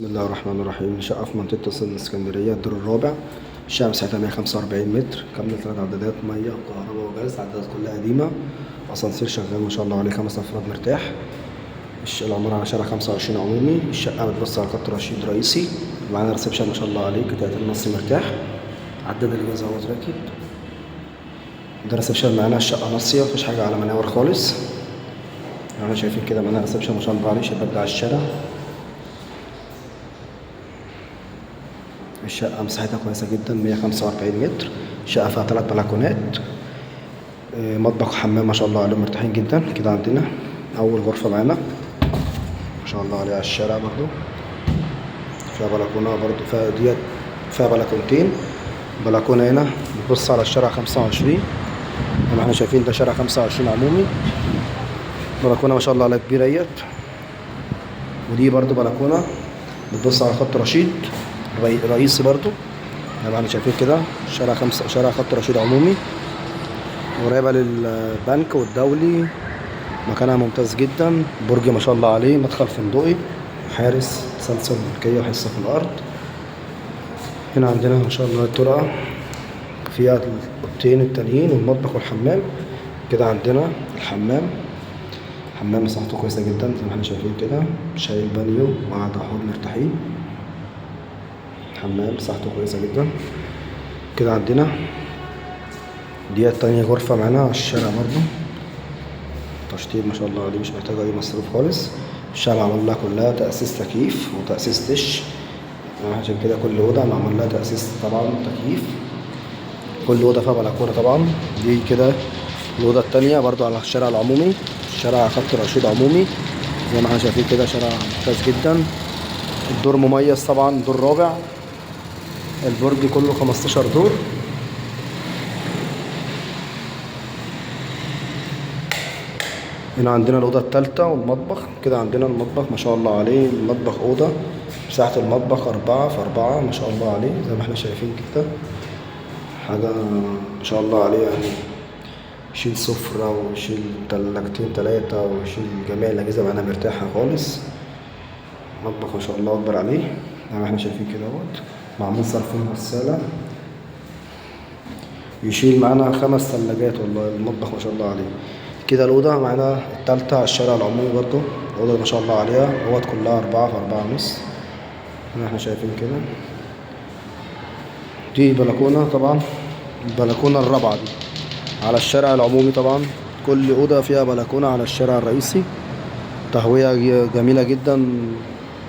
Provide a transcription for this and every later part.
بسم الله الرحمن الرحيم. شقة في منطقة الإسكندرية، الدور الرابع. الشقة مساحتها 145 متر، كاملة 3 عدادات مية وكهرباء وغاز، عدادات كلها قديمة. أسانسير شغال ما شاء الله عليه، 5 أفراد مرتاح. العمارة على شارع 25 عمومي. الشقة بتبص على خط رشيد رئيسي. معانا ريسبشن ما شاء الله عليه، قطعتين نص مرتاح. عداد الغاز اهو راكب. ده ريسبشن معانا. الشقة ناصية، مفيش حاجة على مناور خالص. احنا شايفين كده معانا ريسبشن ما شاء الله عليه، شباك ده على الشارع. الشقة مساحتها كويسة جدا، 145 متر. الشقة فيها 3 بلكونات، مطبخ وحمام ما شاء الله عليهم مرتاحين جدا. كده عندنا أول غرفة معانا ما شاء الله عليها على الشارع، برضو فيها بلكونة، برضو فيها ديت فيها بلكونتين. بلكونة هنا بتبص على الشارع 25 زي ما احنا شايفين، ده شارع 25 عمومي. بلكونة ما شاء الله عليها كبيرة اهيت. ودي برضو بلكونة بتبص على خط رشيد رئيسي برضو زي ما احنا شايفين كده. شارع خط رشيد عمومي، قريبة للبنك والدولي. مكانها ممتاز جدا. برج ما شاء الله عليه، مدخل فندقي، حارس تسلسل ملكية وحصة في الأرض. هنا عندنا ما شاء الله الطرقة فيها الأوضتين التانيين والمطبخ والحمام. كده عندنا الحمام. حمام مساحته كويسة جدا زي ما احنا شايفين كده، شايل بانيو وقعدة حوض مرتاحين. حمام مساحته كويسة جدا. كده عندنا دي تانية غرفة معانا على الشارع برضو. تشطيب ما شاء الله عليه، مش محتاجة أي مصروف خالص. الشقة معمول لها كلها تأسيس تكييف وتأسيس دش، عشان كده كل أوضة معمول لها تأسيس طبعا تكييف. كل أوضة فيها بلكونة طبعا. دي كده الأوضة التانية برضو على الشارع العمومي، الشارع خط رشيد عمومي زي ما احنا شايفين كده. شارع ممتاز جدا. الدور مميز طبعا، دور رابع. البرج كله 15 دور. هنا عندنا الأوضة التالتة والمطبخ. كده عندنا المطبخ ما شاء الله عليه. المطبخ أوضة، مساحة المطبخ 4 في 4 ما شاء الله عليه زي ما احنا شايفين كده. حاجة ما شاء الله عليه، يعني يشيل سفرة ويشيل تلاجتين 3 ويشيل جميع الأجهزة معانا مرتاحة خالص. مطبخ ما شاء الله أكبر عليه زي ما احنا شايفين كده اهوت. معمول صرفين غسالة، يشيل معانا 5 ثلاجات. والله المطبخ ما شاء الله عليه. كده الأوضة معانا التالتة على الشارع العمومي برضو. الأوضة ما شاء الله عليها، الأوض كلها 4 في 4 ونص زي ما احنا شايفين كده. دي بلكونة طبعا، البلكونة الرابعة دي على الشارع العمومي طبعا. كل أوضة فيها بلكونة على الشارع الرئيسي. تهوية جميلة جدا،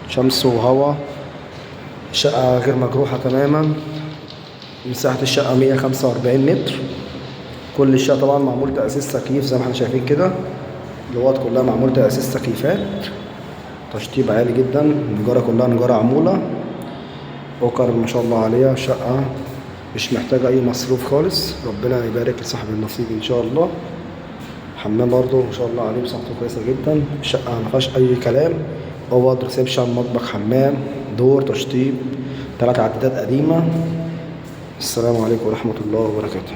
شمس وهواء. شقة غير مجروحة تماما. مساحة الشقة 145 متر. كل الشقة طبعا معمول تأسيس تكييف زي ما احنا شايفين كده. الأوض كلها معمول تأسيس تكييفات، تشطيب عالي جدا. النجارة كلها نجارة عمولة، أوكر ما شاء الله عليها. شقة مش محتاجة أي مصروف خالص. ربنا يبارك لصاحب النصيب إن شاء الله. حمام برضه ما شاء الله عليه، مساحته كويسة جدا. الشقة ما فيهاش أي كلام. أوض، ريسبشن، مطبخ، حمام، دور، تشطيب، 3 عدادات قديمة. السلام عليكم ورحمة الله وبركاته.